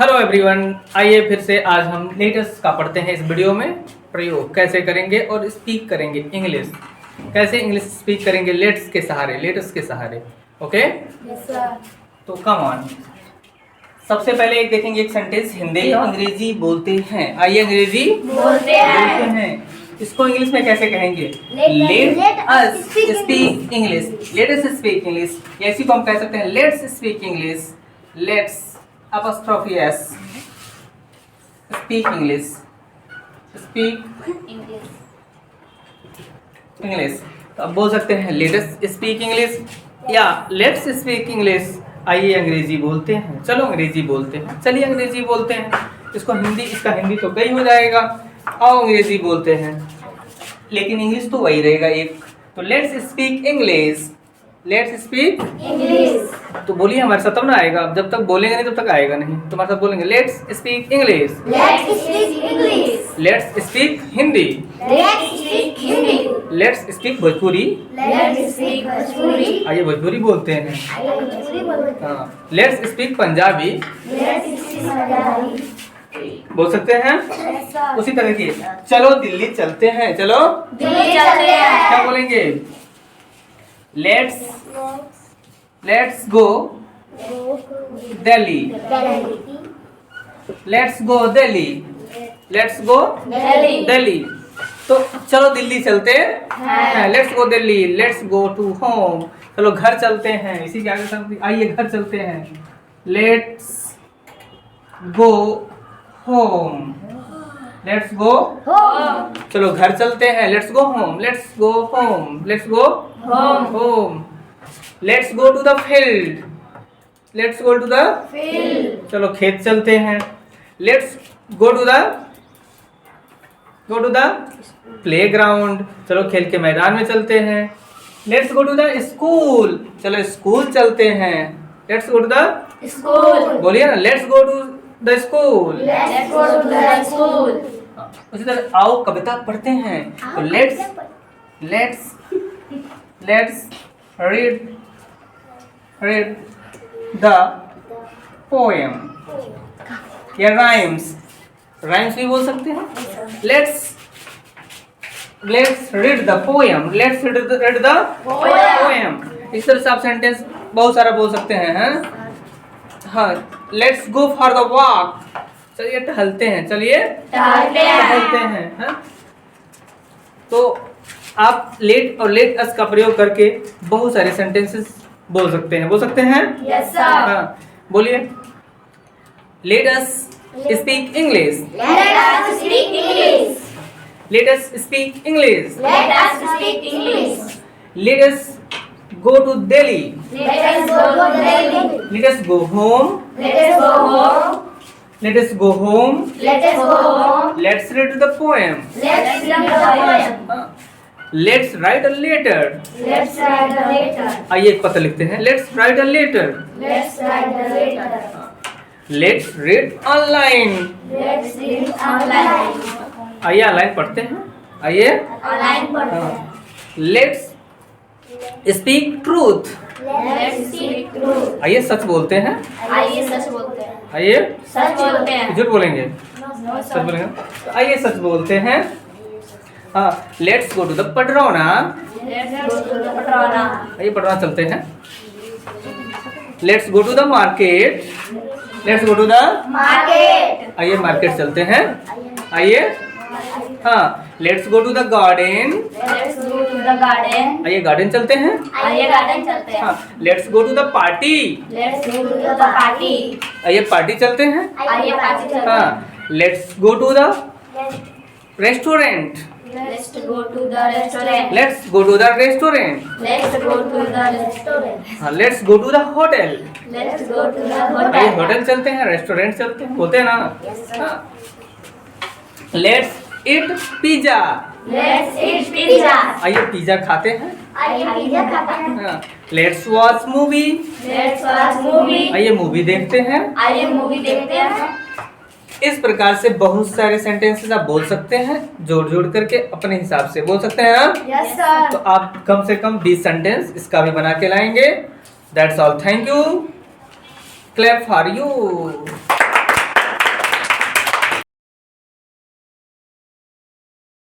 Hello everyone, आइए फिर से आज हम लेटेस्ट का पढ़ते हैं। इस वीडियो में प्रयोग कैसे करेंगे और स्पीक करेंगे इंग्लिश, कैसे इंग्लिश स्पीक करेंगे लेट्स के सहारे, लेटेस्ट के सहारे। Okay yes sir. तो कम ऑन, सबसे पहले एक देखेंगे एक सेंटेंस हिंदी और अंग्रेजी बोलते हैं। आइए अंग्रेजी बोलते हैं। इसको इंग्लिश में कैसे कहेंगे? Let us speak English, let us speak English. ऐसी को हम कह सकते हैं let's speak English, let's apostrophe S, speak English, speak English. तो अब बोल सकते हैं लेट अस स्पीक इंग्लिश या लेट्स स्पीक इंग्लिश। आइए अंग्रेजी बोलते हैं, चलो अंग्रेजी बोलते हैं, चलिए अंग्रेजी बोलते हैं। इसको हिंदी, इसका हिंदी तो कई हो जाएगा। आओ अंग्रेजी बोलते हैं, लेकिन इंग्लिश तो वही रहेगा एक। तो let's speak English, let's speak English. तो बोलिए हमारे साथ, तब ना आएगा। जब तक बोलेंगे नहीं तब तक आएगा नहीं। तुम्हारे साथ बोलेंगे let's speak English, let's speak English. Let's speak Hindi, let's speak Hindi. Let's speak Bhojpuri. Let's speak Bhojpuri. आइए भोजपुरी बोलते हैं। आइए भोजपुरी बोलते हैं। हाँ, let's speak Punjabi let's speak Punjabi. बोल सकते हैं। Yes sir. उसी तरह की चलो दिल्ली चलते हैं, चलो दिल्ली चलते हैं। क्या बोलेंगे? Let's go Delhi, let's go Delhi, let's go Delhi. Delhi. तो चलो दिल्ली चलते हैं, let's go Delhi, let's go to home. चलो घर चलते हैं, इसी के आगे सब आइए घर चलते हैं, let's go home, let's go. Home. चलो घर चलते हैं, let's go home, let's go home, let's go home. Home. Let's go to the field, let's go to the field. चलो खेत चलते हैं, let's go to the playground. चलो खेल के मैदान में चलते हैं, let's go to the school. चलो स्कूल चलते हैं, let's go to the school. बोलिए ना, let's go to the school. Let's go to the school. उसी तरह आओ कविता पढ़ते हैं। तो लेट्स read the poem या राइम्स भी बोल सकते हैं। Let's read the poem, let's read the poem। इस तरह से आप सेंटेंस बहुत सारा बोल सकते हैं। हाँ, let's go for the walk. चलिए टहलते हैं, चलिए टहलते हैं। हाँ? तो आप लेट और लेट अस का प्रयोग करके बहुत सारे सेंटेंसेस बोल सकते हैं, यस सर। हाँ, बोलिए let us speak English, let us speak English. Let us speak English, let us speak English. Let us go to Delhi, let us go to Delhi. Let us go home, let us go home. Let us go home, let us go home. Let's read the poem, let's read the poem. Let's write a letter. Let's write the letter. आइए एक पत्र लिखते हैं, let's write a letter, let's write the letter. Let's read online. Let's read online. आइए online पढ़ते हैं, आइए। Online पढ़ते हैं। Let's speak truth. Let's speak truth. आइए सच बोलते हैं, आइए सच बोलते हैं। आइए सच बोलते हैं। झूठ बोलेंगे, सच बोलेंगे। तो आइए सच बोलते हैं। हाँ, let's go to the Padrauna. Let's go to the Padrauna. आइए पटरौना चलते हैं। Let's go to the market, let's go to the market. आइए मार्केट चलते हैं, आइए। हाँ, let's go to the garden. Let's go to the garden. आइए गार्डन चलते हैं। आइए गार्डन चलते हैं। हाँ, let's go to the party. Let's go to the party. आइए पार्टी चलते हैं। आइए पार्टी चलते हैं। हाँ, let's go to the restaurant. Let's go to the restaurant. Let's go to the restaurant. Let's go to the restaurant. हाँ, let's go to the hotel. Let's go to the आइए hotel. Hotel चलते हैं, restaurant चलते हैं, बोलते हैं ना। हाँ, let's eat pizza. Let's eat pizza. आइए पिज्जा खाते हैं। आइए पिज्जा खाते हैं। हाँ, let's watch movie. Let's watch movie. आइए मूवी देखते हैं। आइए मूवी देखते हैं। इस प्रकार से बहुत सारे सेंटेंसेस आप बोल सकते हैं, जोड़ जोड़ करके अपने हिसाब से बोल सकते हैं आप। Yes sir. तो आप कम से कम 20 सेंटेंस इसका भी बना के लाएंगे। That's all, thank you, clap for you.